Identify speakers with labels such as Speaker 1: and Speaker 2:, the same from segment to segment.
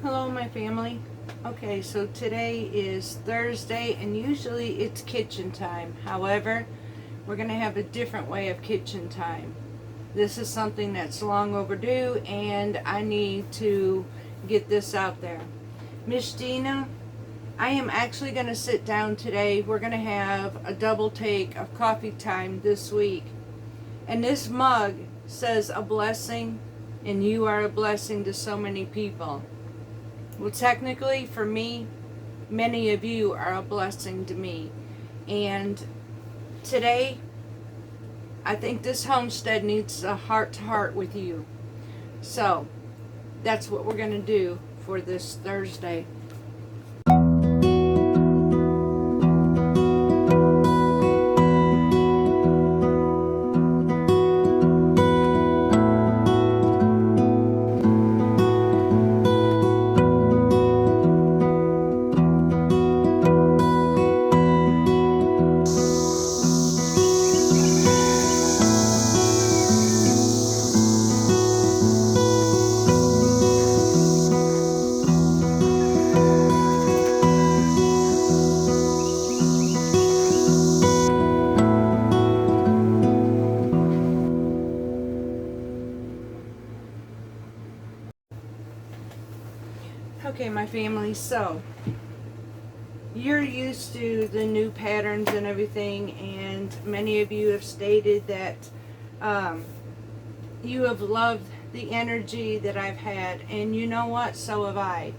Speaker 1: Hello, my family. Okay, so today is Thursday, and usually it's kitchen time. However, we're going to have a different way of kitchen time. This is something that's long overdue, and I need to get this out there. Miss Dina, I am actually going to sit down today. We're going to have a double take of coffee time this week. And this mug says a blessing, and you are a blessing to so many people. Well, technically, for me, many of you are a blessing to me. And today, I think this homestead needs a heart-to-heart with you. So, that's what we're going to do for this Thursday. Okay, my family, so you're used to the new patterns and everything, and many of you have stated that you have loved the energy that I've had, and you know what, so have I.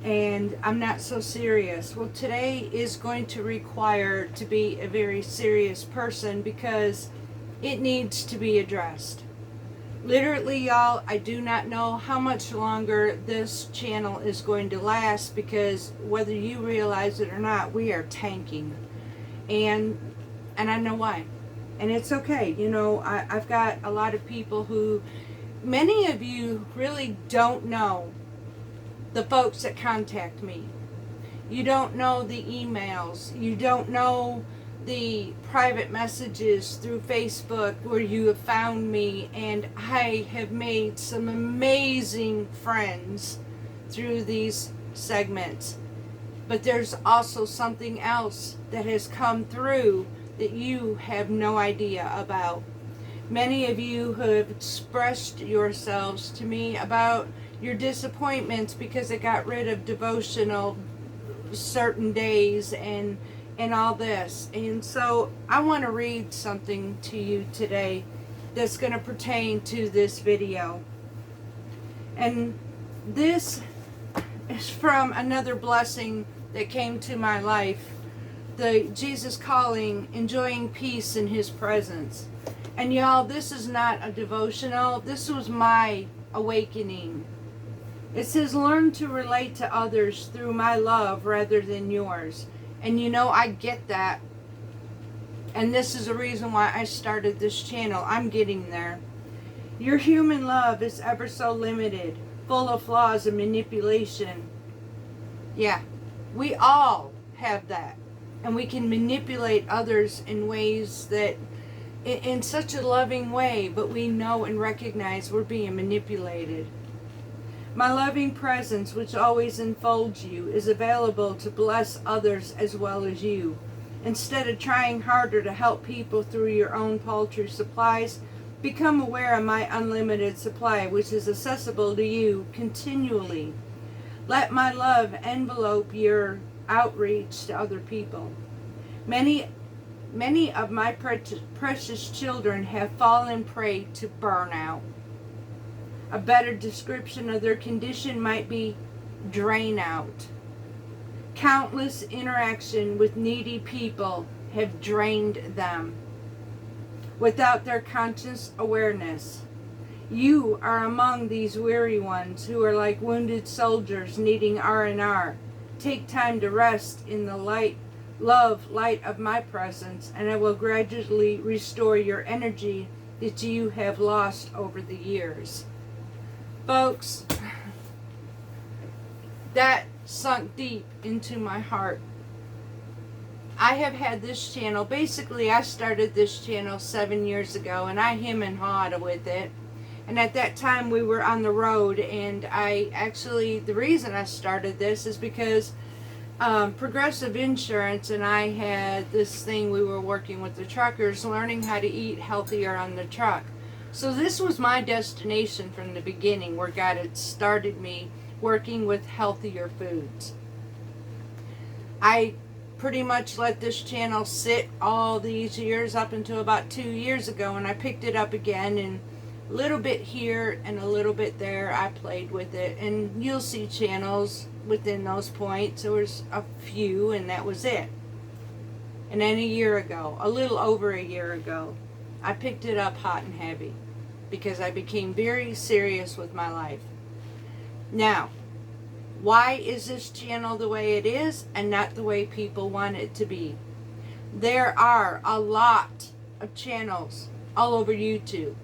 Speaker 1: And I'm not so serious. Well, today is going to require to be a very serious person because it needs to be addressed. Literally, y'all, I do not know how much longer this channel is going to last, because whether you realize it or not, we are tanking. And I know why. And it's okay. You know, I've got a lot of people who, many of you really don't know the folks that contact me. You don't know the emails. You don't know the private messages through Facebook where you have found me, and I have made some amazing friends through these segments. But there's also something else that has come through that you have no idea about. Many of you have expressed yourselves to me about your disappointments because it got rid of devotional certain days and all this. And so I want to read something to you today that's going to pertain to this video. And this is from another blessing that came to my life, the Jesus Calling, enjoying peace in His presence. And y'all, this is not a devotional. This was my awakening. It says, learn to relate to others through my love rather than yours. And you know, I get that. And this is the reason why I started this channel. I'm getting there. Your human love is ever so limited, full of flaws and manipulation. Yeah, we all have that. And we can manipulate others in ways that, in such a loving way, but we know and recognize we're being manipulated. My loving presence, which always enfolds you, is available to bless others as well as you. Instead of trying harder to help people through your own paltry supplies, become aware of my unlimited supply, which is accessible to you continually. Let my love envelope your outreach to other people. Many of my precious children have fallen prey to burnout. A better description of their condition might be drain out. Countless interaction with needy people have drained them without their conscious awareness. You are among these weary ones who are like wounded soldiers needing R&R. Take time to rest in the light of my presence, and I will gradually restore your energy that you have lost over the years. Folks, that sunk deep into my heart. I have had this channel, basically I started this channel 7 years ago, and I hem and hawed with it. And at that time we were on the road, and the reason I started this is because Progressive Insurance and I had this thing, we were working with the truckers, learning how to eat healthier on the truck. So this was my destination from the beginning, where God had started me working with healthier foods. I pretty much let this channel sit all these years up until about 2 years ago, and I picked it up again, and a little bit here and a little bit there I played with it, and you'll see channels within those points. There was a few, and that was it. And then a year ago, a little over a year ago, I picked it up hot and heavy because I became very serious with my life. Now, why is this channel the way it is and not the way people want it to be? There are a lot of channels all over YouTube,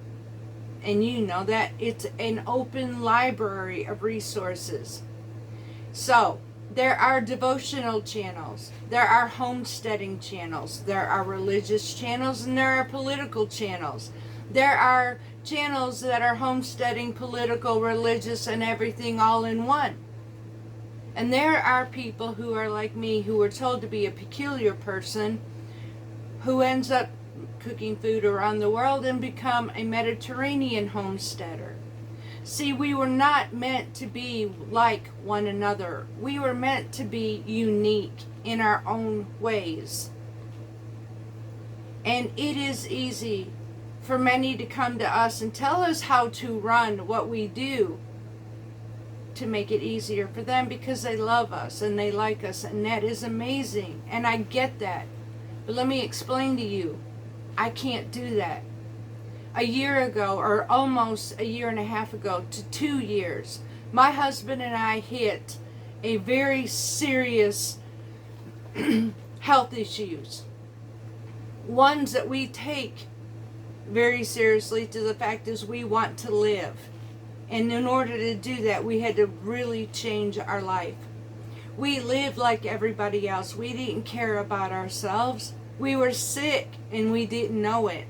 Speaker 1: and you know that it's an open library of resources. So there are devotional channels, there are homesteading channels, there are religious channels, and there are political channels. There are channels that are homesteading, political, religious, and everything all in one. And there are people who are like me, who are told to be a peculiar person, who ends up cooking food around the world and become a Mediterranean homesteader. See, we were not meant to be like one another. We were meant to be unique in our own ways. And it is easy for many to come to us and tell us how to run what we do to make it easier for them, because they love us and they like us, and that is amazing, and I get that. But let me explain to you, I can't do that. A year ago, or almost a year and a half ago to 2 years, my husband and I hit a very serious health issues. Ones that we take very seriously, to the fact is we want to live. And in order to do that, we had to really change our life. We lived like everybody else. We didn't care about ourselves. We were sick and we didn't know it.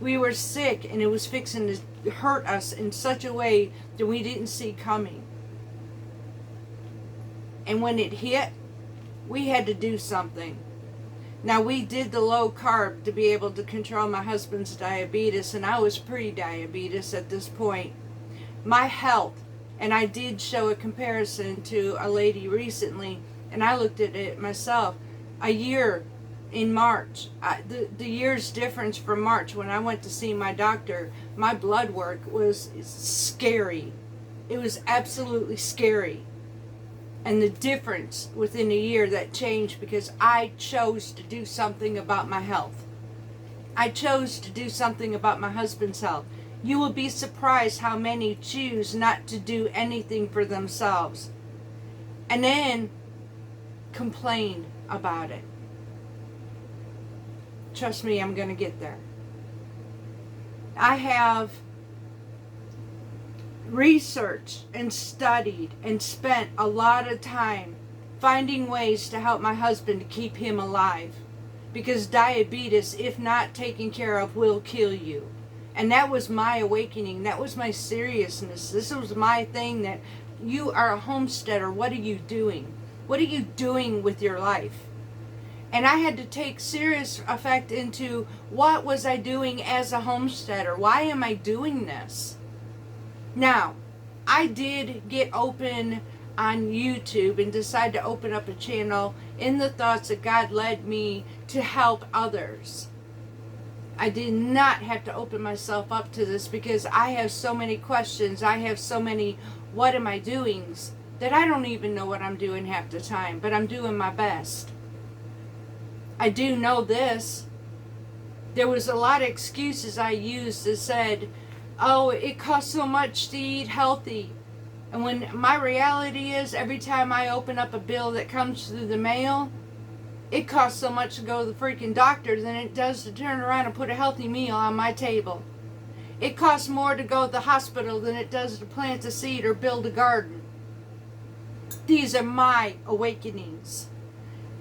Speaker 1: We were sick and it was fixing to hurt us in such a way that we didn't see coming. And when it hit, we had to do something. Now, we did the low carb to be able to control my husband's diabetes, and I was pre-diabetes at this point. My health, and I did show a comparison to a lady recently, and I looked at it myself. A year in March, the year's difference from March when I went to see my doctor, my blood work was scary. It was absolutely scary. And the difference within a year that changed because I chose to do something about my health. I chose to do something about my husband's health. You will be surprised how many choose not to do anything for themselves and then complain about it. Trust me, I'm going to get there. I have researched and studied and spent a lot of time finding ways to help my husband to keep him alive, because diabetes, if not taken care of, will kill you. And that was my awakening. That was my seriousness. This was my thing, that you are a homesteader. What are you doing? What are you doing with your life? And I had to take serious effect into what was I doing as a homesteader? Why am I doing this? Now, I did get open on YouTube and decide to open up a channel in the thoughts that God led me to help others. I did not have to open myself up to this because I have so many questions. I have so many what am I doings that I don't even know what I'm doing half the time, but I'm doing my best. I do know this. There was a lot of excuses I used that said, oh, it costs so much to eat healthy. And when my reality is, every time I open up a bill that comes through the mail, it costs so much to go to the freaking doctor than it does to turn around and put a healthy meal on my table. It costs more to go to the hospital than it does to plant a seed or build a garden. These are my awakenings.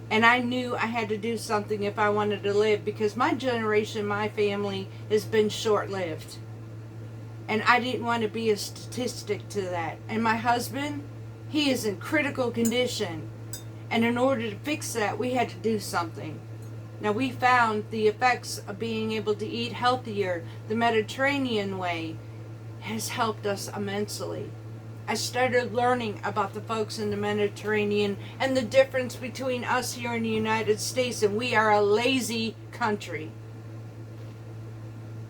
Speaker 1: And I knew I had to do something if I wanted to live, because my generation, my family, has been short-lived. And I didn't want to be a statistic to that. And my husband, he is in critical condition. And in order to fix that, we had to do something. Now, we found the effects of being able to eat healthier. The Mediterranean way has helped us immensely. I started learning about the folks in the Mediterranean and the difference between us here in the United States, and we are a lazy country.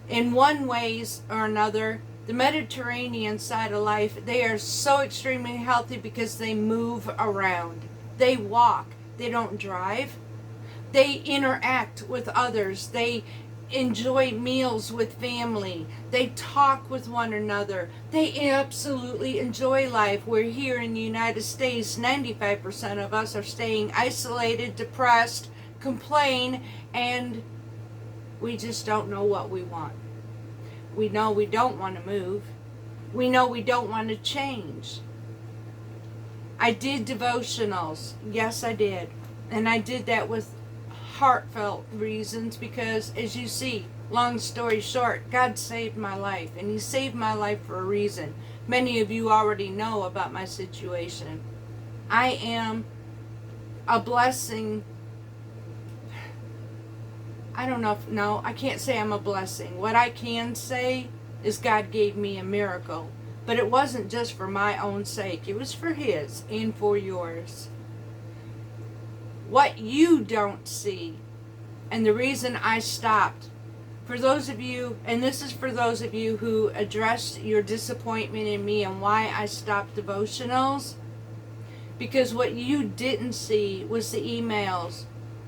Speaker 1: In one ways or another, the Mediterranean side of life, they are so extremely healthy because they move around. They walk. They don't drive. They interact with others. They enjoy meals with family. They talk with one another. They absolutely enjoy life. Where here in the United States, 95% of us are staying isolated, depressed, complain, and we just don't know what we want. We know we don't want to move. We know we don't want to change. I did devotionals. Yes, I did. And I did that with heartfelt reasons because, as you see, long story short, God saved my life. And He saved my life for a reason. Many of you already know about my situation. I am a blessing. I don't know if, no, I can't say I'm a blessing. What I can say is God gave me a miracle. But it wasn't just for my own sake. It was for His and for yours. What you don't see, and the reason I stopped, for those of you, and this is for those of you who addressed your disappointment in me and why I stopped devotionals, because what you didn't see was the emails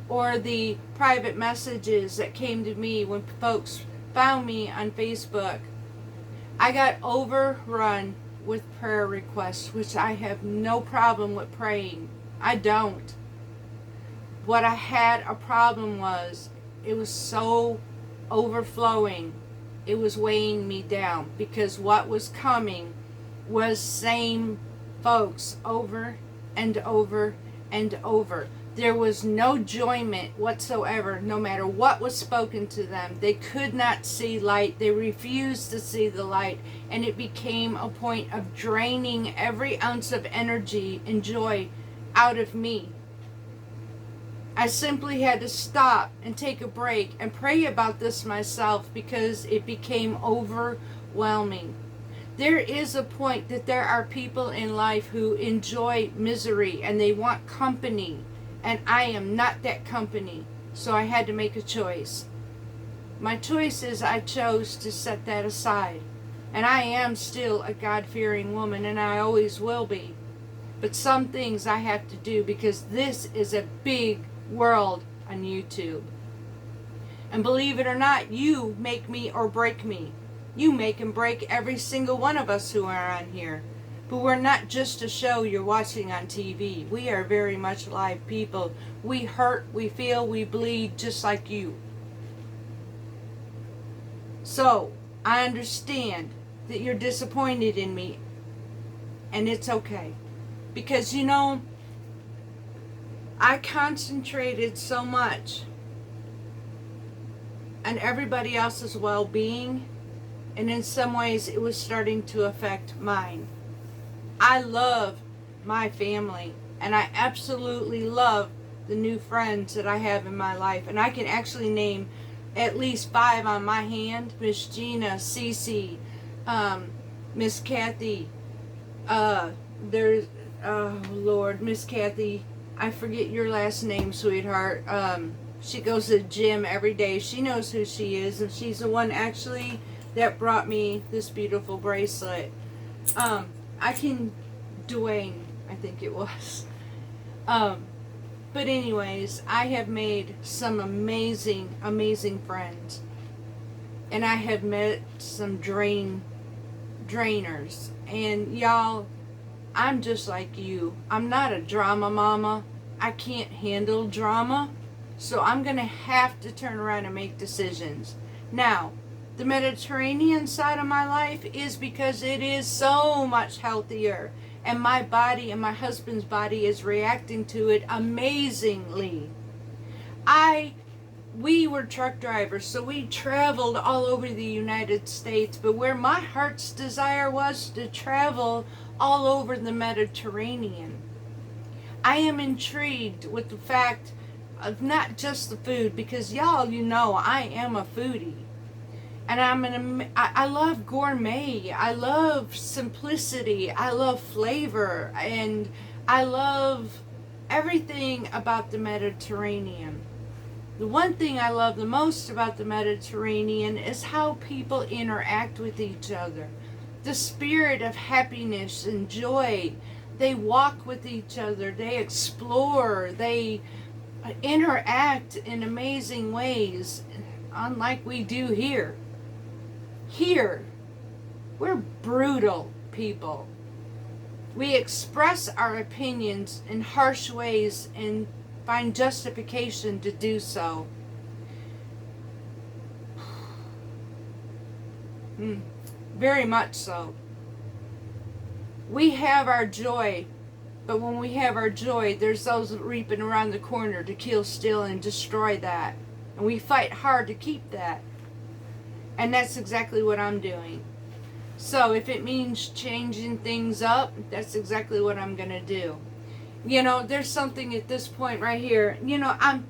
Speaker 1: or the private messages that came to me when folks found me on Facebook. I got overrun with prayer requests, which I have no problem with praying. I don't. What I had a problem was, it was so overflowing. It was weighing me down because what was coming was same folks over and over and over. There was no enjoyment whatsoever, no matter what was spoken to them. They could not see light. They refused to see the light. And it became a point of draining every ounce of energy and joy out of me. I simply had to stop and take a break and pray about this myself because it became overwhelming. There is a point that there are people in life who enjoy misery and they want company. And I am not that company, so I had to make a choice. My choice is I chose to set that aside. And I am still a God-fearing woman, and I always will be. But some things I have to do because this is a big world on YouTube. And believe it or not, you make me or break me. You make and break every single one of us who are on here. But we're not just a show you're watching on TV. We are very much live people. We hurt, we feel, we bleed just like you. So, I understand that you're disappointed in me. And it's okay. Because, you know, I concentrated so much on everybody else's well-being. And in some ways, it was starting to affect mine. I love my family, and I absolutely love the new friends that I have in my life. And I can actually name at least 5 on my hand. Miss Gina, Cece, Miss Kathy, there's, oh Lord, Miss Kathy, I forget your last name, sweetheart. She goes to the gym every day. She knows who she is, and she's the one actually that brought me this beautiful bracelet. Dwayne, I think it was. But anyways, I have made some amazing, amazing friends. And I have met some drainers. And y'all, I'm just like you. I'm not a drama mama. I can't handle drama. So I'm going to have to turn around and make decisions. Now, the Mediterranean side of my life is because it is so much healthier. And my body and my husband's body is reacting to it amazingly. I we were truck drivers, so we traveled all over the United States, but where my heart's desire was to travel all over the Mediterranean. I am intrigued with the fact of not just the food, because y'all, you know, I am a foodie. And I love gourmet. I love simplicity. I love flavor. And I love everything about the Mediterranean. The one thing I love the most about the Mediterranean is how people interact with each other. The spirit of happiness and joy. They walk with each other. They explore. They interact in amazing ways, unlike we do here. Here, we're brutal people. We express our opinions in harsh ways and find justification to do so. Very much so. We have our joy, but when we have our joy, there's those reaping around the corner to kill, steal, and destroy that. And we fight hard to keep that. And that's exactly what I'm doing. So if it means changing things up, that's exactly what I'm going to do. You know, there's something at this point right here. You know, I'm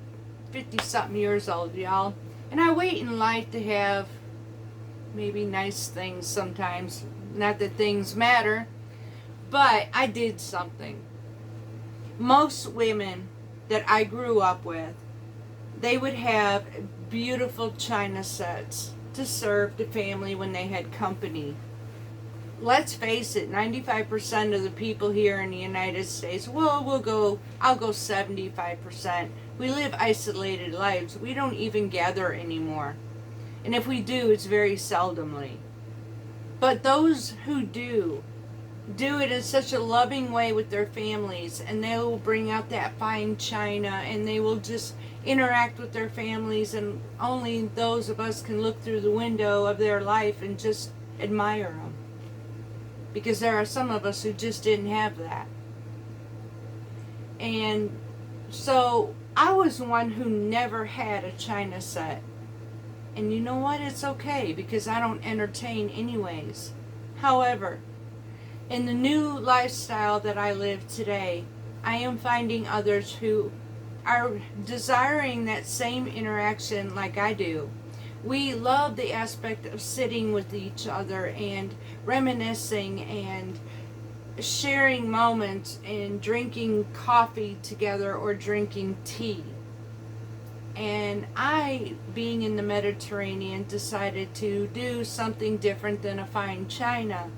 Speaker 1: 50-something years old, y'all. And I wait in life to have maybe nice things sometimes. Not that things matter. But I did something. Most women that I grew up with, they would have beautiful china sets to serve the family when they had company. Let's face it, 95% of the people here in the United States, I'll go 75%. We live isolated lives. We don't even gather anymore. And if we do, it's very seldomly. But those who do it in such a loving way with their families, and they will bring out that fine china, and they will just interact with their families, and only those of us can look through the window of their life and just admire them. Because there are some of us who just didn't have that. And so I was one who never had a china set. And you know what? It's okay, because I don't entertain anyways. However, in the new lifestyle that I live today, I am finding others who are desiring that same interaction like I do. We love the aspect of sitting with each other and reminiscing and sharing moments and drinking coffee together or drinking tea. And I, being in the Mediterranean, decided to do something different than a fine china.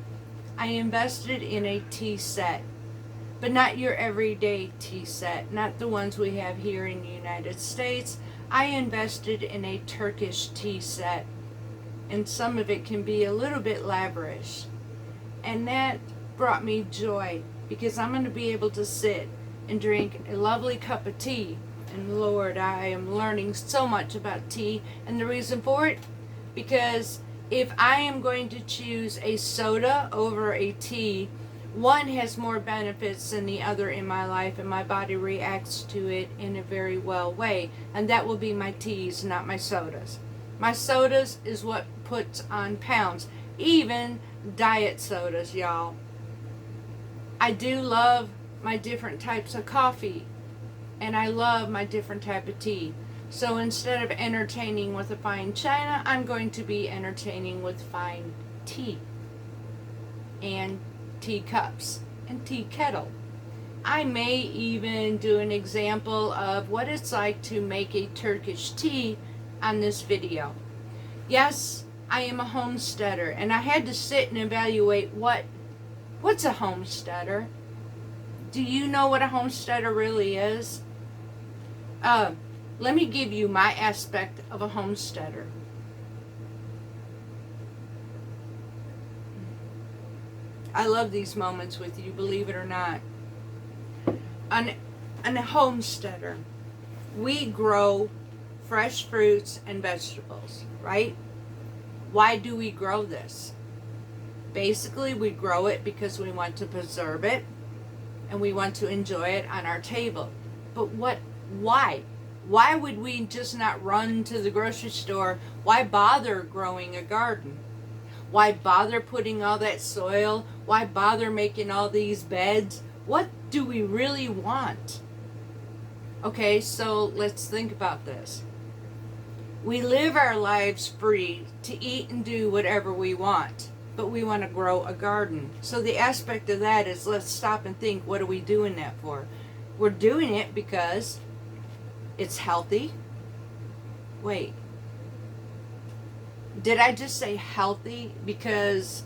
Speaker 1: I invested in a tea set, but not your everyday tea set, not the ones we have here in the United States. I invested in a Turkish tea set, and some of it can be a little bit lavish. And that brought me joy, because I'm going to be able to sit and drink a lovely cup of tea. And Lord, I am learning so much about tea, and the reason for it, because if I am going to choose a soda over a tea, one has more benefits than the other in my life, and my body reacts to it in a very well way. And that will be my teas, not my sodas. My sodas is what puts on pounds. Even diet sodas, y'all. I do love my different types of coffee, and I love my different type of tea. So instead of entertaining with a fine china, I'm going to be entertaining with fine tea and tea cups and tea kettle. I may even do an example of what it's like to make a Turkish tea on this video. Yes, I am a homesteader, and I had to sit and evaluate what's a homesteader. Do you know what a homesteader really is? Let me give you my aspect of a homesteader. I love these moments with you, believe it or not. On a homesteader, we grow fresh fruits and vegetables, right? Why do we grow this? Basically, we grow it because we want to preserve it and we want to enjoy it on our table. But why? Why would we just not run to the grocery store? Why bother growing a garden? Why bother putting all that soil? Why bother making all these beds? What do we really want? Okay, so let's think about this. We live our lives free to eat and do whatever we want, but we want to grow a garden. So the aspect of that is, let's stop and think, what are we doing that for? We're doing it because it's healthy. Wait, did I just say healthy? Because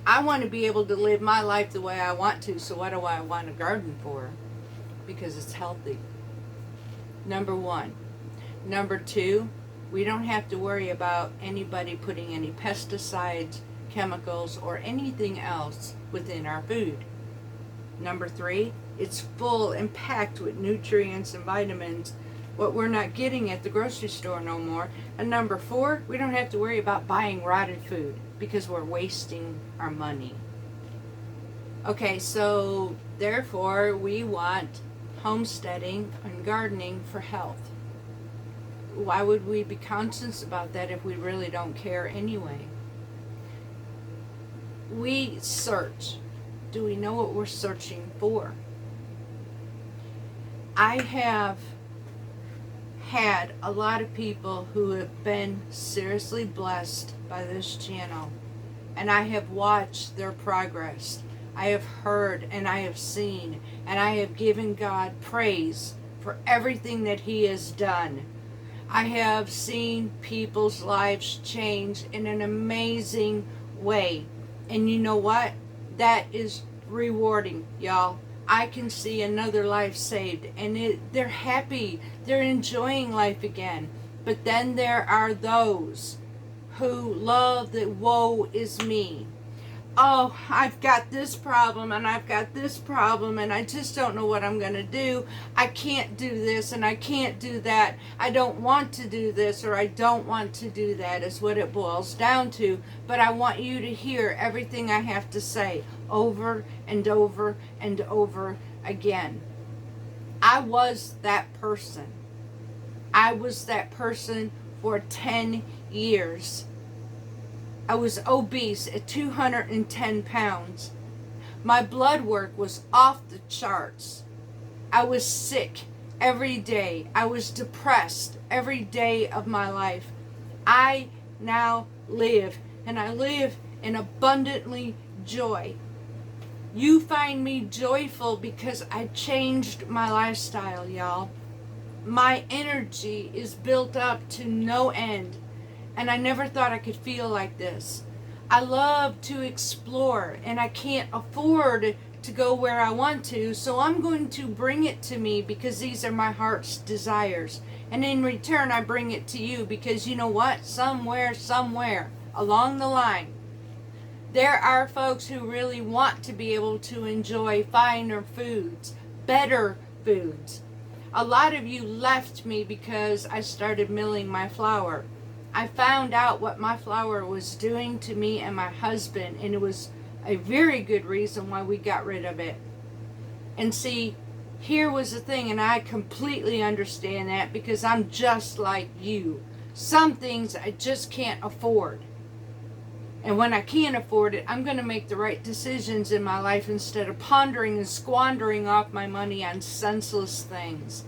Speaker 1: I want to be able to live my life the way I want to, so what do I want a garden for? Because it's healthy. Number one. Number two, we don't have to worry about anybody putting any pesticides, chemicals, or anything else within our food. Number three, it's full and packed with nutrients and vitamins, what we're not getting at the grocery store no more. And number four, we don't have to worry about buying rotted food because we're wasting our money. Okay, so therefore we want homesteading and gardening for health. Why would we be conscious about that if we really don't care anyway? We search. Do we know what we're searching for? I have had a lot of people who have been seriously blessed by this channel, and I have watched their progress. I have heard and I have seen, and I have given God praise for everything that He has done. I have seen people's lives change in an amazing way. And you know what? That is rewarding, y'all. I can see another life saved, and they're happy. They're enjoying life again. But then there are those who love the woe is me. Oh, I've got this problem and I've got this problem and I just don't know what I'm going to do. I can't do this and I can't do that. I don't want to do this or I don't want to do that is what it boils down to. But I want you to hear everything I have to say over and over and over again. I was that person. I was that person for 10 years. I was obese at 210 pounds. My blood work was off the charts. I was sick every day. I was depressed every day of my life. I now live, and I live in abundantly joy. You find me joyful because I changed my lifestyle, y'all. My energy is built up to no end. And I never thought I could feel like this. I love to explore, and I can't afford to go where I want to, so I'm going to bring it to me because these are my heart's desires. And in return, I bring it to you because you know what? Somewhere along the line, there are folks who really want to be able to enjoy finer foods, better foods. A lot of you left me because I started milling my flour. I found out what my flour was doing to me and my husband, and it was a very good reason why we got rid of it. And see, here was the thing, and I completely understand that because I'm just like you. Some things I just can't afford. And when I can't afford it, I'm going to make the right decisions in my life instead of pondering and squandering off my money on senseless things.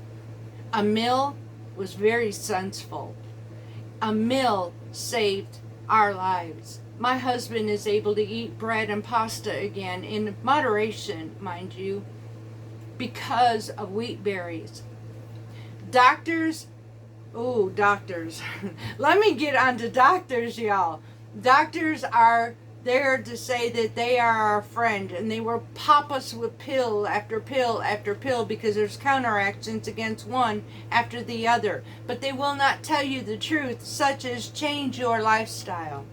Speaker 1: A mill was very senseful. A mill saved our lives. My husband is able to eat bread and pasta again, in moderation, mind you, because of wheat berries. Doctors, let me get on to doctors, y'all. Doctors are there to say that they are our friend, and they will pop us with pill after pill after pill because there's counteractions against one after the other. But they will not tell you the truth, such as change your lifestyle.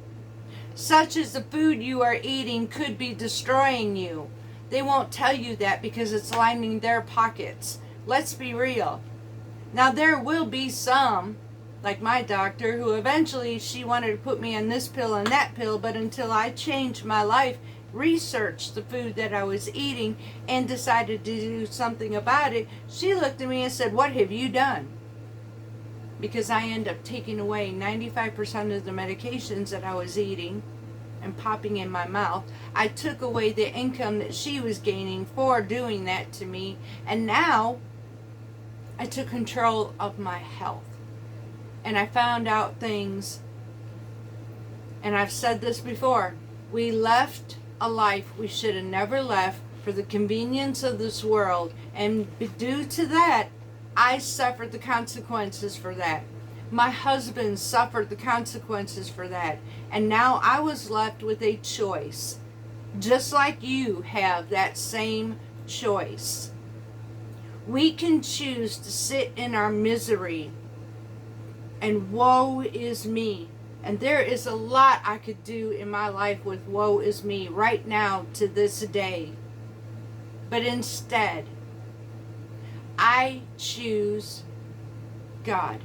Speaker 1: Such as the food you are eating could be destroying you. They won't tell you that because it's lining their pockets. Let's be real. Now there will be some, like my doctor, who eventually she wanted to put me on this pill and that pill, but until I changed my life, researched the food that I was eating, and decided to do something about it, she looked at me and said, "What have you done?" because I end up taking away 95% of the medications that I was eating and popping in my mouth. I took away the income that she was gaining for doing that to me, and now I took control of my health. And I found out things, and I've said this before, we left a life we should have never left for the convenience of this world, and due to that, I suffered the consequences for that. My husband suffered the consequences for that. And now I was left with a choice. Just like you have that same choice. We can choose to sit in our misery and woe is me. And there is a lot I could do in my life with woe is me right now to this day. But instead, I choose God.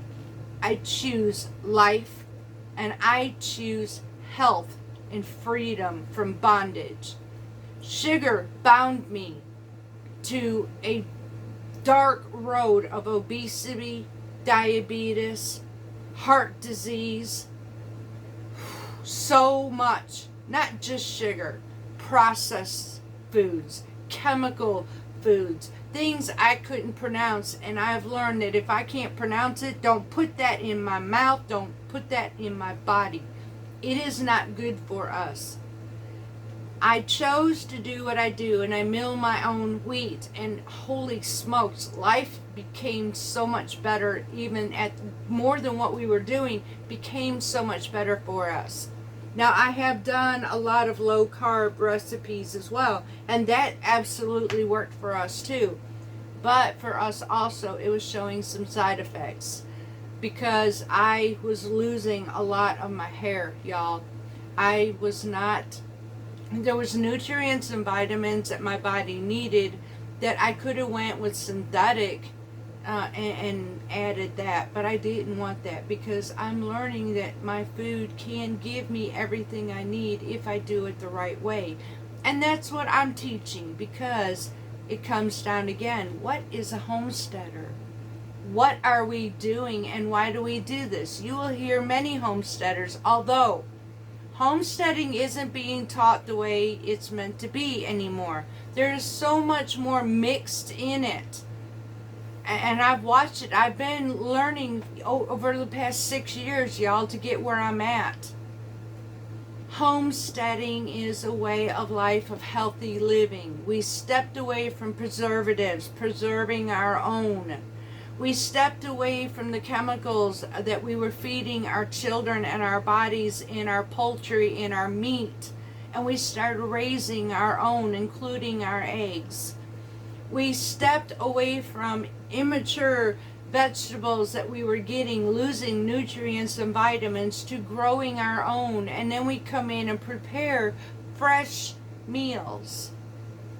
Speaker 1: I choose life, and I choose health and freedom from bondage. Sugar bound me to a dark road of obesity, diabetes, heart disease, so much. Not just sugar, processed foods, chemical foods, things I couldn't pronounce, and I've learned that if I can't pronounce it, don't put that in my mouth, don't put that in my body. It is not good for us. I chose to do what I do, and I mill my own wheat, and holy smokes, life became so much better. Even at more than what we were doing, became so much better for us. Now, I have done a lot of low carb recipes as well, and that absolutely worked for us too. But for us also, it was showing some side effects, because I was losing a lot of my hair, y'all. There was nutrients and vitamins that my body needed that I could have went with synthetic and added that, but I didn't want that, because I'm learning that my food can give me everything I need if I do it the right way. And that's what I'm teaching, because it comes down again, what is a homesteader? What are we doing, and why do we do this? You will hear many homesteaders, although homesteading isn't being taught the way it's meant to be anymore. There is so much more mixed in it. And I've watched it. I've been learning over the past 6 years, y'all, to get where I'm at. Homesteading is a way of life of healthy living. We stepped away from preservatives, preserving our own. We stepped away from the chemicals that we were feeding our children and our bodies in our poultry, in our meat. And we started raising our own, including our eggs. We stepped away from immature vegetables that we were getting, losing nutrients and vitamins, to growing our own. And then we come in and prepare fresh meals.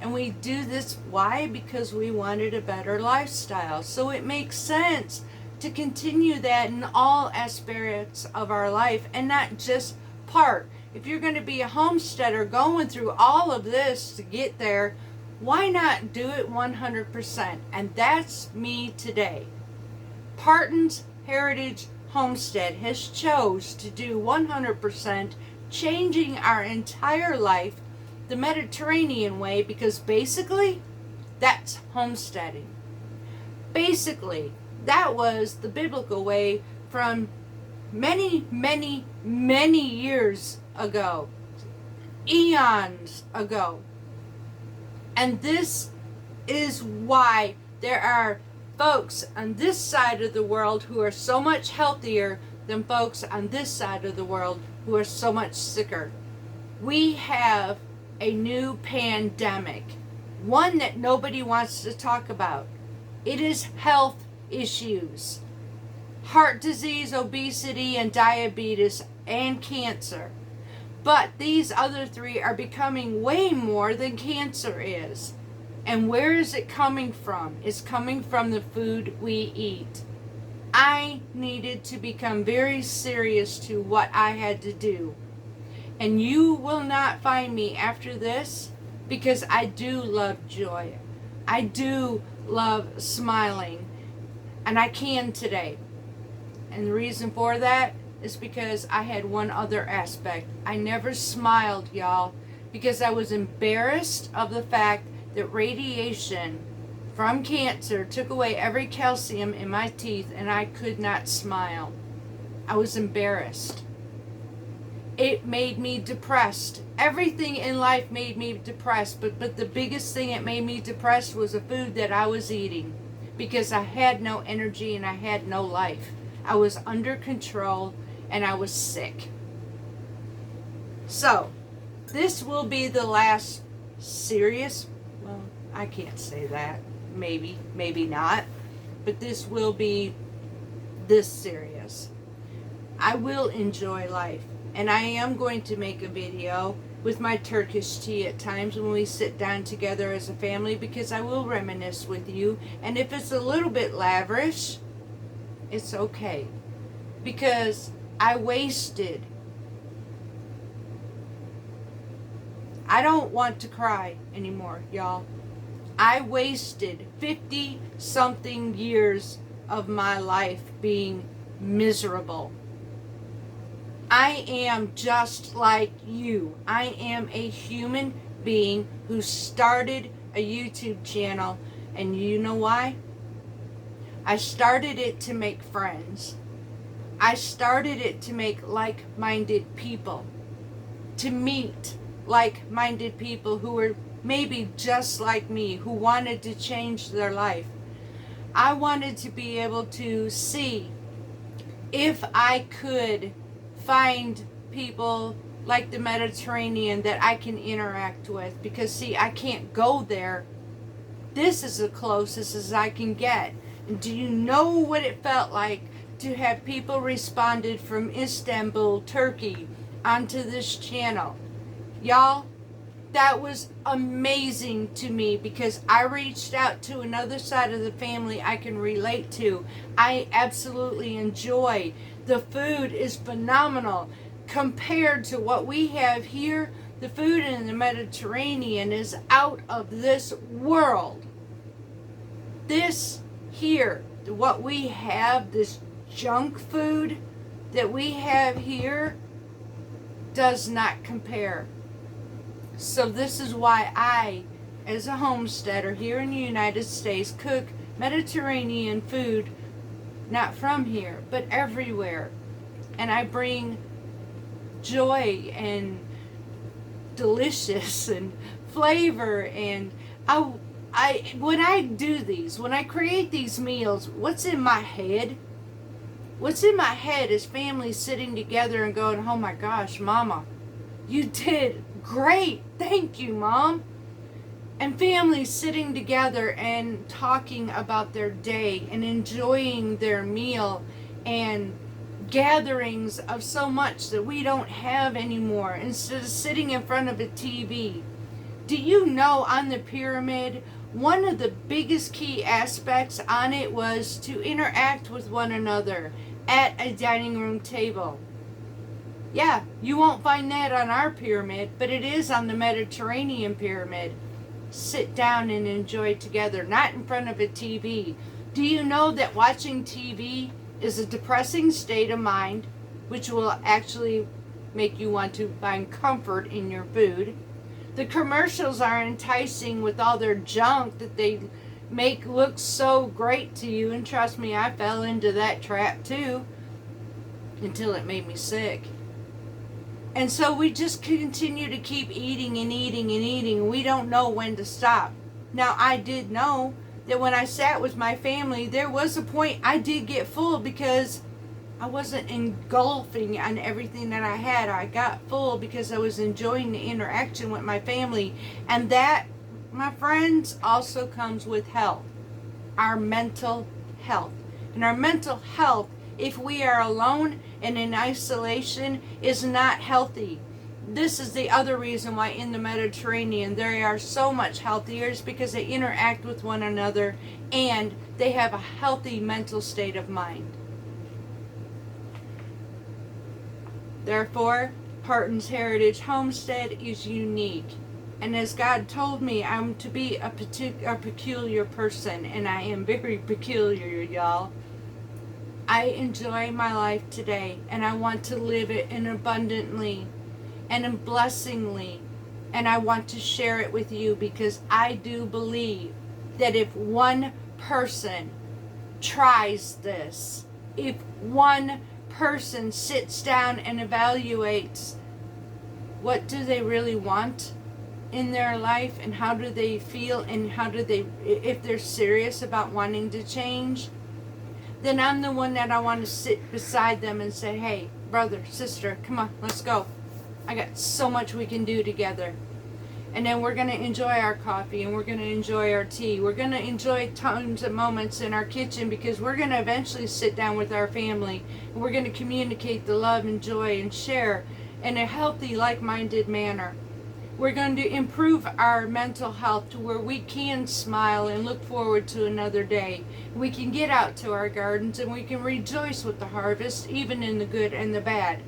Speaker 1: And we do this, why? Because we wanted a better lifestyle. So it makes sense to continue that in all aspects of our life, and not just part. If you're going to be a homesteader going through all of this to get there, why not do it 100%? And that's me today. Parton's Heritage Homestead has chose to do 100%, changing our entire life the Mediterranean way, because basically that's homesteading. Basically, that was the biblical way from many, many, many years ago, eons ago. And this is why there are folks on this side of the world who are so much healthier than folks on this side of the world who are so much sicker. We have a new pandemic, one that nobody wants to talk about. It is health issues, heart disease, obesity, and diabetes, and cancer. But these other three are becoming way more than cancer is. And where is it coming from? It's coming from the food we eat. I needed to become very serious to what I had to do. And you will not find me after this, because I do love joy. I do love smiling. And I can today. And the reason for that is because I had one other aspect. I never smiled, y'all, because I was embarrassed of the fact that radiation from cancer took away every calcium in my teeth, and I could not smile. I was embarrassed. It made me depressed. Everything in life made me depressed, but the biggest thing that made me depressed was the food that I was eating, because I had no energy and I had no life. I was under control and I was sick. So, this will be the last serious, well, I can't say that. Maybe, maybe not. But this will be this serious. I will enjoy life. And I am going to make a video with my Turkish tea at times when we sit down together as a family, because I will reminisce with you. And if it's a little bit lavish, it's okay. Because I wasted. I don't want to cry anymore, y'all. I wasted 50 something years of my life being miserable. I am just like you. I am a human being who started a YouTube channel. And you know why? I started it to make friends. I started it to make like-minded people. To meet like-minded people who were maybe just like me, who wanted to change their life. I wanted to be able to see if I could find people like the Mediterranean that I can interact with, because see, I can't go there. This is the closest as I can get. And do you know what it felt like to have people responded from Istanbul, Turkey, onto this channel? Y'all, that was amazing to me, because I reached out to another side of the family I can relate to. I absolutely enjoy. The food is phenomenal. Compared to what we have here, the food in the Mediterranean is out of this world. This here, what we have, this junk food that we have here, does not compare. So this is why I, as a homesteader here in the United States, cook Mediterranean food, not from here, but everywhere. And I bring joy and delicious and flavor. And when I do these, when I create these meals, what's in my head? What's in my head is families sitting together and going, oh my gosh, Mama, you did great. Thank you, Mom. And families sitting together and talking about their day and enjoying their meal, and gatherings of so much that we don't have anymore, instead of sitting in front of a TV. Do you know, on the pyramid, one of the biggest key aspects on it was to interact with one another at a dining room table? Yeah, you won't find that on our pyramid, but it is on the Mediterranean pyramid. Sit down and enjoy together, not in front of a TV. Do you know that watching TV is a depressing state of mind, which will actually make you want to find comfort in your food? The commercials are enticing with all their junk that they make look so great to you, and trust me, I fell into that trap too, until it made me sick. And so we just continue to keep eating and eating and eating. We don't know when to stop. Now, I did know that when I sat with my family, there was a point I did get full, because I wasn't engulfing on everything that I had. I got full because I was enjoying the interaction with my family. And that, my friends, also comes with health. Our mental health. And our mental health, if we are alone and in isolation, is not healthy. This is the other reason why in the Mediterranean they are so much healthier, is because they interact with one another and they have a healthy mental state of mind. Therefore, Parton's Heritage Homestead is unique. And as God told me, I'm to be a peculiar person, and I am very peculiar, y'all. I enjoy my life today, and I want to live it in abundantly and in blessingly, and I want to share it with you, because I do believe that if one person tries this, if one person sits down and evaluates what do they really want in their life, and how do they feel, and how do they, if they're serious about wanting to change, then I'm the one that I want to sit beside them and say, hey, brother, sister, come on, let's go. I got so much we can do together. And then we're going to enjoy our coffee, and we're going to enjoy our tea. We're going to enjoy times and moments in our kitchen, because we're going to eventually sit down with our family, and we're going to communicate the love and joy and share in a healthy, like-minded manner. We're going to improve our mental health to where we can smile and look forward to another day. We can get out to our gardens, and we can rejoice with the harvest, even in the good and the bad.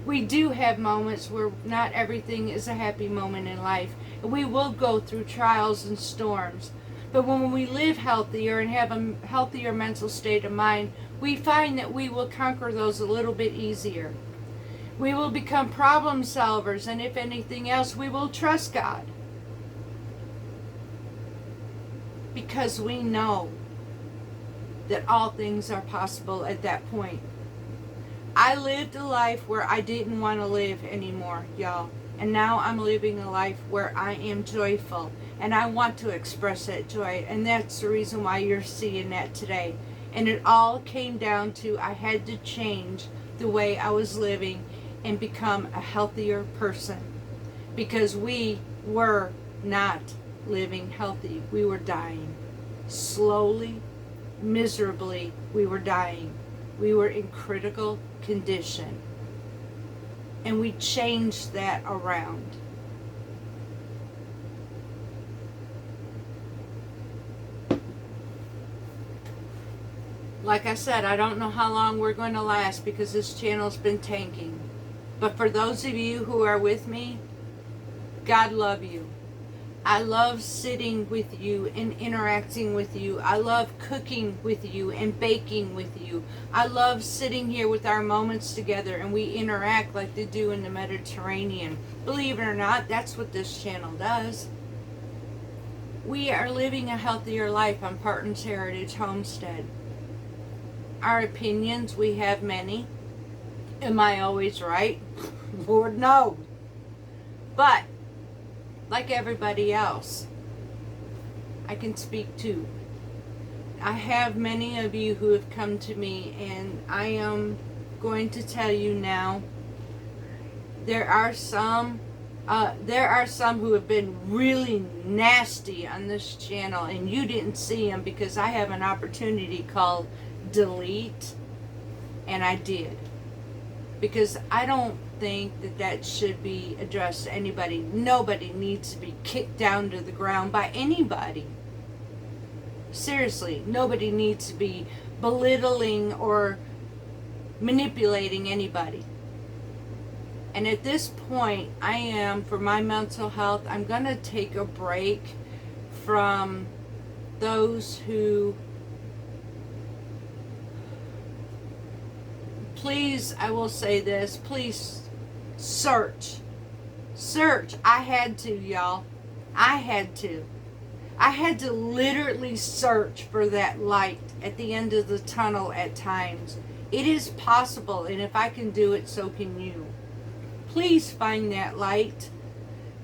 Speaker 1: We do have moments where not everything is a happy moment in life. We will go through trials and storms. But when we live healthier and have a healthier mental state of mind, we find that we will conquer those a little bit easier. We will become problem solvers, and if anything else, we will trust God. Because we know that all things are possible at that point. I lived a life where I didn't want to live anymore, y'all. And now I'm living a life where I am joyful, and I want to express that joy. And that's the reason why you're seeing that today. And it all came down to I had to change the way I was living and become a healthier person, because we were not living healthy. We were dying. Slowly, miserably, we were dying. We were in critical condition. And we changed that around. Like I said, I don't know how long we're going to last, because this channel's been tanking. But for those of you who are with me, God love you. I love sitting with you and interacting with you. I love cooking with you and baking with you. I love sitting here with our moments together, and we interact like they do in the Mediterranean. Believe it or not, that's what this channel does. We are living a healthier life on Parton's Heritage Homestead. Our opinions, we have many. Am I always right? Lord knows. But, like everybody else, I can speak too. I have many of you who have come to me, and I am going to tell you now, there are some who have been really nasty on this channel, and you didn't see them because I have an opportunity called delete, and I did. Because I don't think that that should be addressed to anybody. Nobody needs to be kicked down to the ground by anybody. Seriously, nobody needs to be belittling or manipulating anybody. And at this point, I am, for my mental health, I'm going to take a break from those who, please, I will say this, please search. Search. I had to, y'all. I had to. I had to literally search for that light at the end of the tunnel at times. It is possible, and if I can do it, so can you. Please find that light,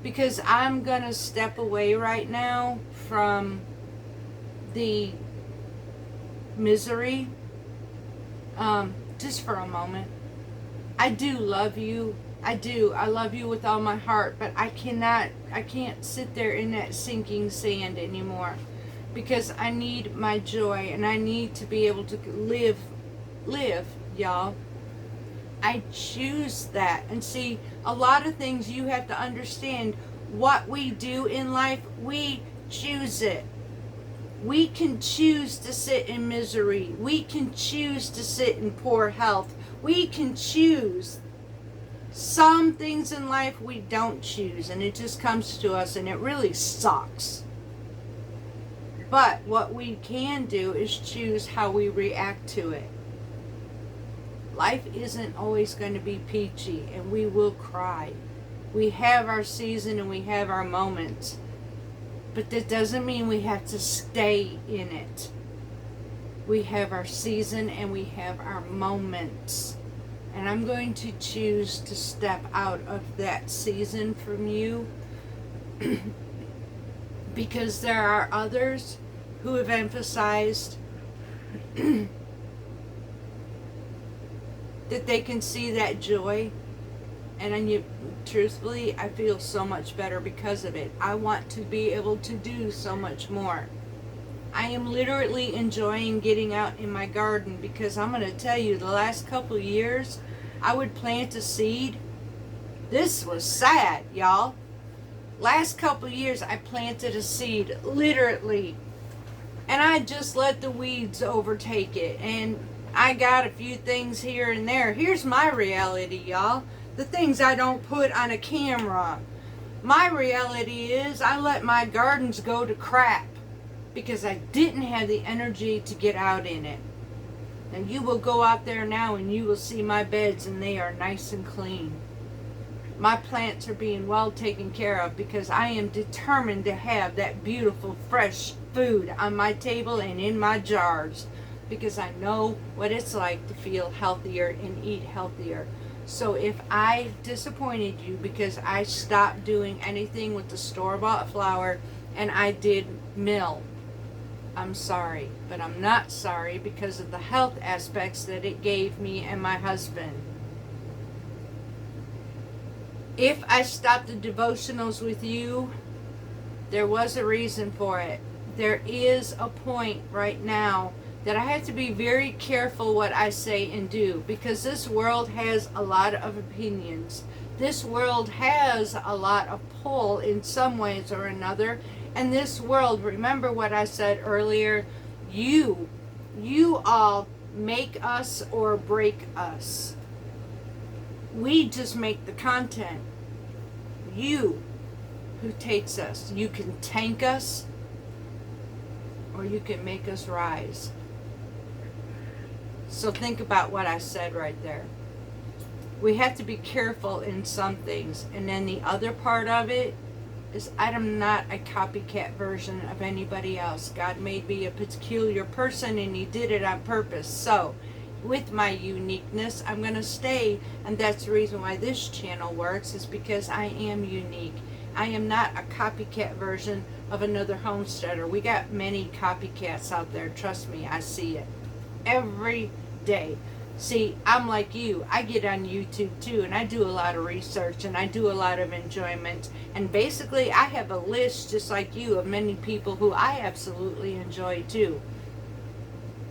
Speaker 1: because I'm going to step away right now from the misery, just for a moment. I do love you. I do. I love you with all my heart, but I can't sit there in that sinking sand anymore, because I need my joy, and I need to be able to live, y'all. I choose that. And see, a lot of things you have to understand. What we do in life, we choose it. We can choose to sit in misery. We can choose to sit in poor health. We can choose. Some things in life we don't choose, and it just comes to us, and it really sucks. But what we can do is choose how we react to it. Life isn't always going to be peachy, and we will cry. We have our season and we have our moments. But that doesn't mean we have to stay in it. We have our season and we have our moments. And I'm going to choose to step out of that season from you because there are others who have emphasized that they can see that joy. And truthfully, I feel so much better because of it. I want to be able to do so much more. I am literally enjoying getting out in my garden because I'm going to tell you, the last couple of years, I would plant a seed. This was sad, y'all. Last couple of years, I planted a seed, literally. And I just let the weeds overtake it. And I got a few things here and there. Here's my reality, y'all. The things I don't put on a camera. My reality is I let my gardens go to crap because I didn't have the energy to get out in it. And you will go out there now and you will see my beds, and they are nice and clean. My plants are being well taken care of because I am determined to have that beautiful fresh food on my table and in my jars, because I know what it's like to feel healthier and eat healthier. So if I disappointed you because I stopped doing anything with the store-bought flour and I did mill, I'm sorry. But I'm not sorry because of the health aspects that it gave me and my husband. If I stopped the devotionals with you, there was a reason for it. There is a point right now that I have to be very careful what I say and do, because this world has a lot of opinions. This world has a lot of pull in some ways or another. And this world, remember what I said earlier, you all make us or break us. We just make the content. You who takes us. You can tank us or you can make us rise. So think about what I said right there. We have to be careful in some things. And then the other part of it is I'm not a copycat version of anybody else. God made me a peculiar person and He did it on purpose. So with my uniqueness, I'm going to stay. And that's the reason why this channel works, is because I am unique. I am not a copycat version of another homesteader. We got many copycats out there. Trust me, I see it every day. See, I'm like you. I get on YouTube too, and I do a lot of research, and I do a lot of enjoyment. And basically, I have a list, just like you, of many people who I absolutely enjoy too.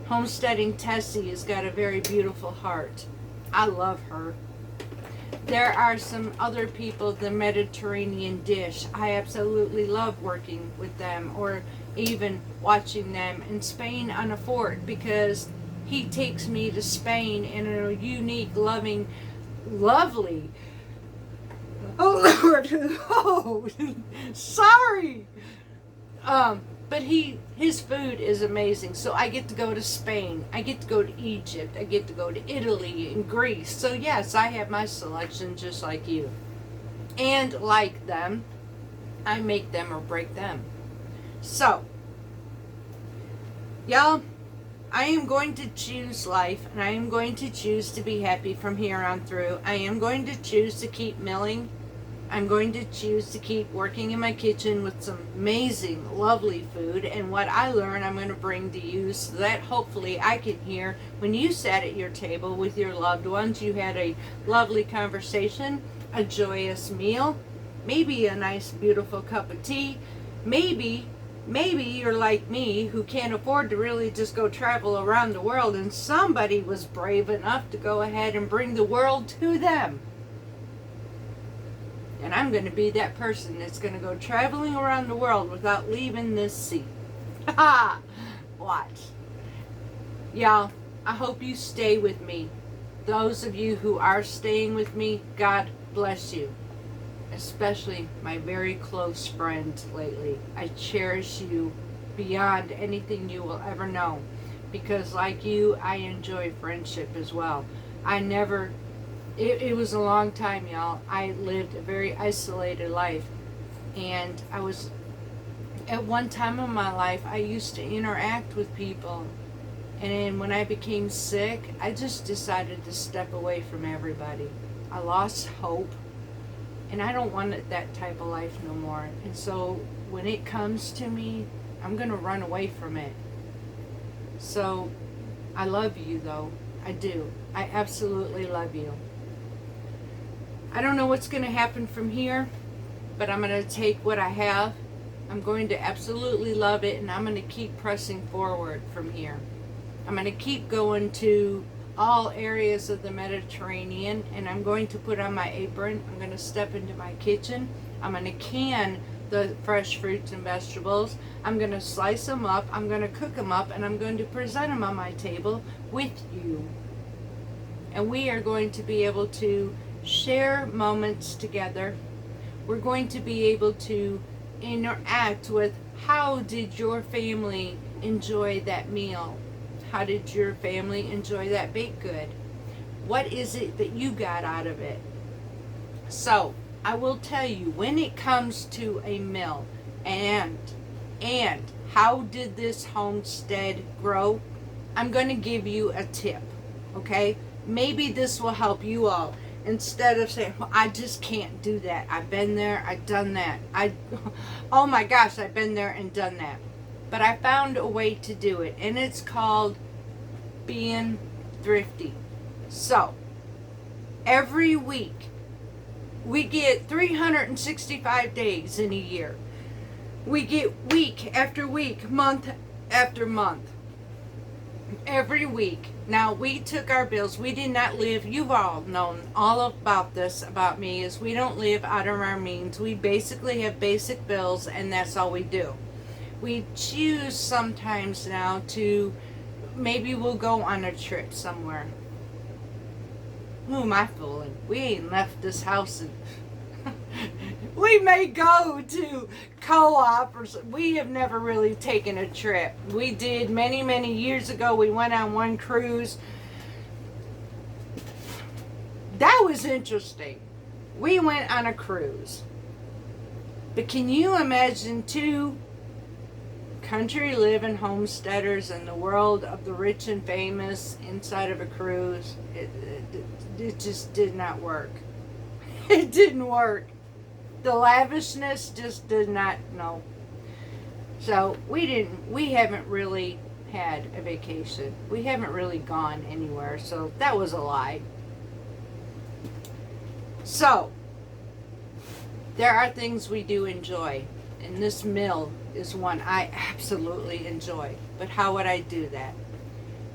Speaker 1: Homesteading Tessie has got a very beautiful heart. I love her. There are some other people, the Mediterranean Dish. I absolutely love working with them, or even watching them in Spain on a fort, because he takes me to Spain in a unique, loving, lovely... Oh, Lord. Oh, sorry. But his food is amazing. So I get to go to Spain. I get to go to Egypt. I get to go to Italy and Greece. So yes, I have my selection just like you. And like them, I make them or break them. So, y'all, I am going to choose life, and I am going to choose to be happy from here on through. I am going to choose to keep milling. I'm going to choose to keep working in my kitchen with some amazing, lovely food. And what I learn, I'm going to bring to you, so that hopefully I can hear when you sat at your table with your loved ones, you had a lovely conversation, a joyous meal, maybe a nice, beautiful cup of tea. Maybe you're like me, who can't afford to really just go travel around the world, and somebody was brave enough to go ahead and bring the world to them. And I'm going to be that person that's going to go traveling around the world without leaving this seat. Ha! Watch. Y'all, I hope you stay with me. Those of you who are staying with me, God bless you. Especially my very close friends lately. I cherish you beyond anything you will ever know. Because like you, I enjoy friendship as well. I never, it was a long time, y'all. I lived a very isolated life. And I was, at one time in my life, I used to interact with people. And then when I became sick, I just decided to step away from everybody. I lost hope. And I don't want that type of life no more. And so when it comes to me, I'm going to run away from it. So I love you, though. I do. I absolutely love you. I don't know what's going to happen from here, but I'm going to take what I have. I'm going to absolutely love it, and I'm going to keep pressing forward from here. I'm going to keep going to all areas of the Mediterranean, and I'm going to put on my apron. I'm going to step into my kitchen. I'm going to can the fresh fruits and vegetables. I'm going to slice them up. I'm going to cook them up, and I'm going to present them on my table with you. And we are going to be able to share moments together. We're going to be able to interact with, how did your family enjoy that meal? How did your family enjoy that baked good? What is it that you got out of it? So, I will tell you, when it comes to a meal and how did this homestead grow, I'm going to give you a tip, okay? Maybe this will help you all. Instead of saying, well, I just can't do that. I've been there, I've done that. Oh my gosh, I've been there and done that. But I found a way to do it, and it's called being thrifty. So, every week, we get 365 days in a year. We get week after week, month after month. Every week. Now, we took our bills. We did not live, you've all known all about this about me, is we don't live out of our means. We basically have basic bills, and that's all we do. We choose sometimes now to, maybe we'll go on a trip somewhere. Who am I fooling? We ain't left this house and we may go to co-op or something. We have never really taken a trip. We did many years ago. We went on one cruise. That was interesting. We went on a cruise. But can you imagine two country living homesteaders in the world of the rich and famous inside of a cruise? It just did not work. It didn't work. The lavishness just did not, no. So we haven't really had a vacation. We haven't really gone anywhere, so that was a lie. So, there are things we do enjoy, and this meal is one I absolutely enjoy. But how would I do that?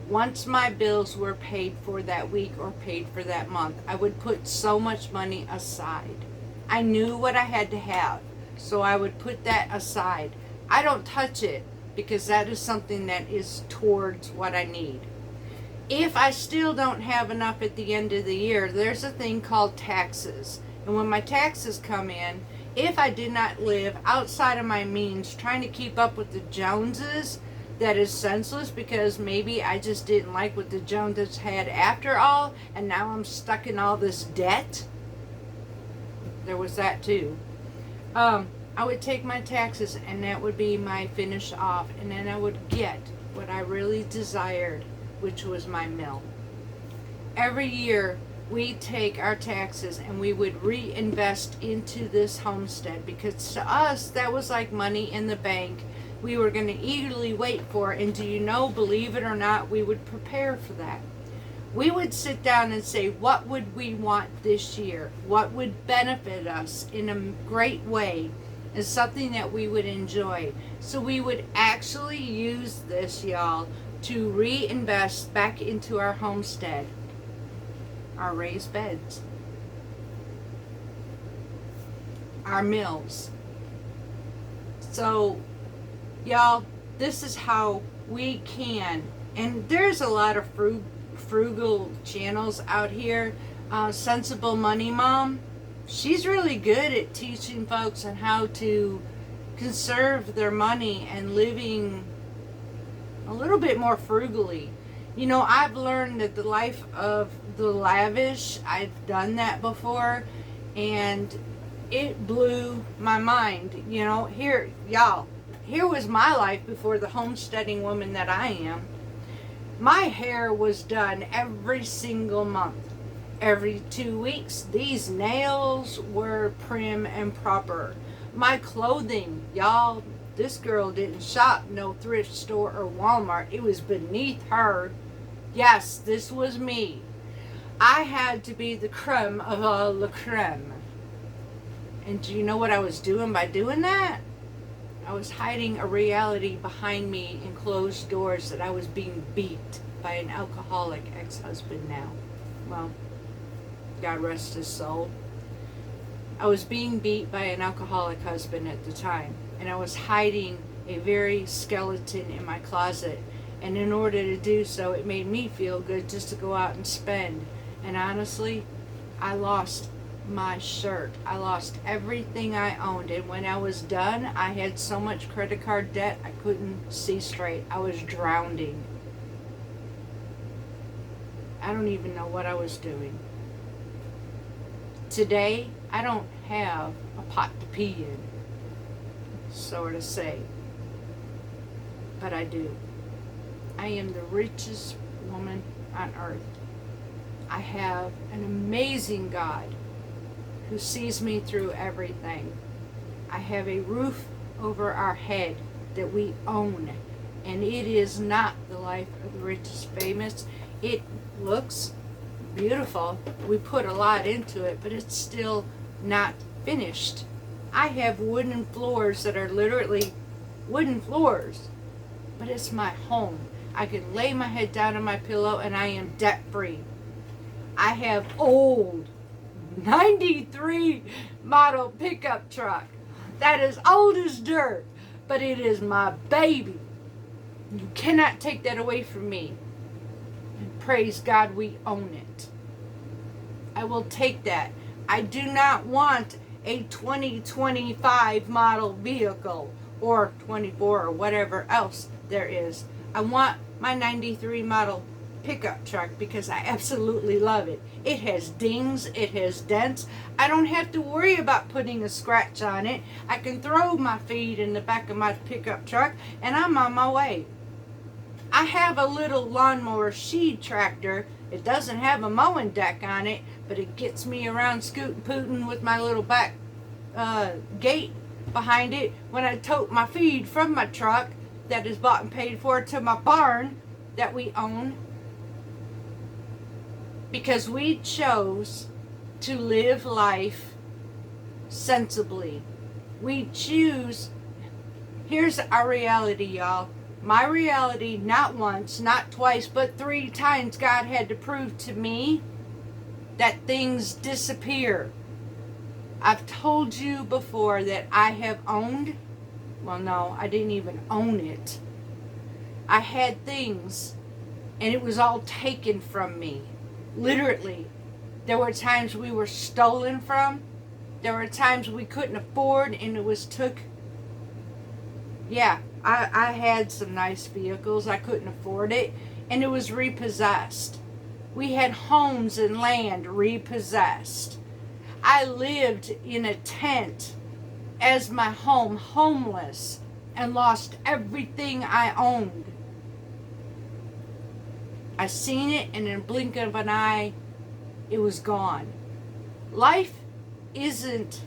Speaker 1: Once my bills were paid for that week or paid for that month, I would put so much money aside. I knew what I had to have, so I would put that aside. I don't touch it because that is something that is towards what I need. If I still don't have enough at the end of the year, there's a thing called taxes. And when my taxes come in, if I did not live outside of my means trying to keep up with the Joneses, that is senseless, because maybe I just didn't like what the Joneses had after all, and now I'm stuck in all this debt. There was that too. I would take my taxes, and that would be my finish off, and then I would get what I really desired, which was my meal. Every year we take our taxes and we would reinvest into this homestead, because to us that was like money in the bank. We were going to eagerly wait for it, and do you know, believe it or not, we would prepare for that. We would sit down and say, what would we want this year? What would benefit us in a great way, and something that we would enjoy? So we would actually use this, y'all, to reinvest back into our homestead, our raised beds, our meals. So, y'all, this is how we can, and there's a lot of frugal channels out here. Sensible Money Mom, she's really good at teaching folks on how to conserve their money and living a little bit more frugally. You know, I've learned that the life of the lavish, I've done that before, and it blew my mind. You know, here, y'all, here was my life before the homesteading woman that I am. My hair was done every single month. Every 2 weeks, these nails were prim and proper. My clothing, y'all, this girl didn't shop no thrift store or Walmart. It was beneath her. Yes, this was me. I had to be the creme of all la creme. And do you know what I was doing by doing that? I was hiding a reality behind me in closed doors that I was being beat by an alcoholic ex-husband now. Well, God rest his soul. I was being beat by an alcoholic husband at the time, and I was hiding a very skeleton in my closet. And in order to do so, it made me feel good just to go out and spend. And honestly, I lost my shirt. I lost everything I owned. And when I was done, I had so much credit card debt, I couldn't see straight. I was drowning. I don't even know what I was doing. Today, I don't have a pot to pee in, so to say. But I do. I am the richest woman on earth. I have an amazing God who sees me through everything. I have a roof over our head that we own, and it is not the life of the richest famous. It looks beautiful. We put a lot into it, but it's still not finished. I have wooden floors that are literally wooden floors, but it's my home. I can lay my head down on my pillow and I am debt free. I have old 93 model pickup truck that is old as dirt, but it is my baby. You cannot take that away from me. And praise God, we own it. I will take that. I do not want a 2025 model vehicle or 24 or whatever else there is. I want my 93 model pickup truck because I absolutely love it. It has dings, it has dents. I don't have to worry about putting a scratch on it. I can throw my feet in the back of my pickup truck and I'm on my way. I have a little lawnmower sheed tractor. It doesn't have a mowing deck on it, but it gets me around scootin' pootin' with my little back gate behind it when I tote my feed from my truck that is bought and paid for to my barn that we own, because we chose to live life sensibly. We choose. Here's our reality, y'all. My reality, not once, not twice, but 3 times God had to prove to me that things disappear. I've told you before that I have owned. Well, no, I didn't even own it. I had things, and it was all taken from me. Literally. There were times we were stolen from. There were times we couldn't afford, and it was took. Yeah, I had some nice vehicles. I couldn't afford it, and it was repossessed. We had homes and land repossessed. I lived in a tent as my home, homeless, and lost everything I owned. I seen it, and in a blink of an eye, it was gone. Life isn't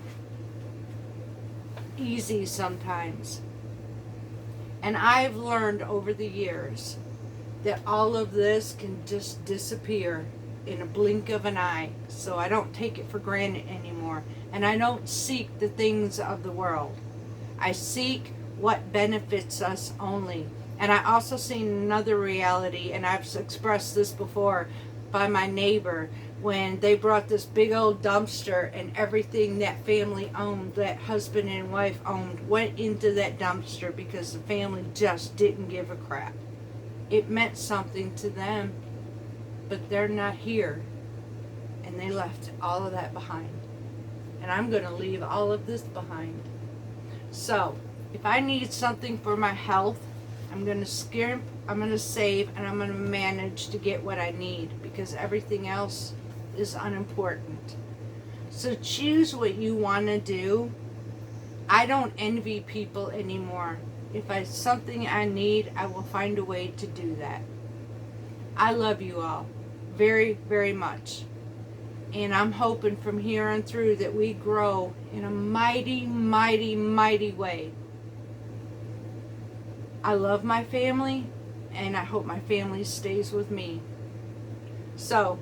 Speaker 1: easy sometimes. And I've learned over the years that all of this can just disappear in a blink of an eye. So I don't take it for granted anymore. And I don't seek the things of the world. I seek what benefits us only. And I also seen another reality, and I've expressed this before, by my neighbor, when they brought this big old dumpster and everything that family owned, that husband and wife owned, went into that dumpster because the family just didn't give a crap. It meant something to them, but they're not here, and they left all of that behind. And I'm going to leave all of this behind. So, if I need something for my health, I'm going to skimp, I'm going to save, and I'm going to manage to get what I need, because everything else is unimportant. So choose what you want to do. I don't envy people anymore. If it's something I need, I will find a way to do that. I love you all very, very much. And I'm hoping from here on through that we grow in a mighty, mighty, mighty way. I love my family, and I hope my family stays with me. So,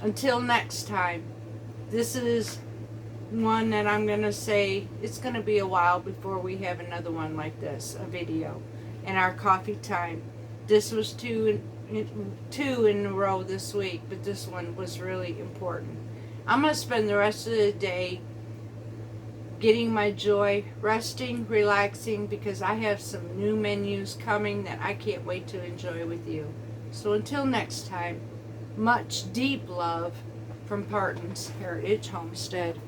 Speaker 1: until next time, this is one that I'm going to say, it's going to be a while before we have another one like this, a video, and our coffee time. This was two in a row this week, but this one was really important. I'm going to spend the rest of the day getting my joy, resting, relaxing, because I have some new menus coming that I can't wait to enjoy with you. So until next time, much deep love from Parton's Heritage Homestead.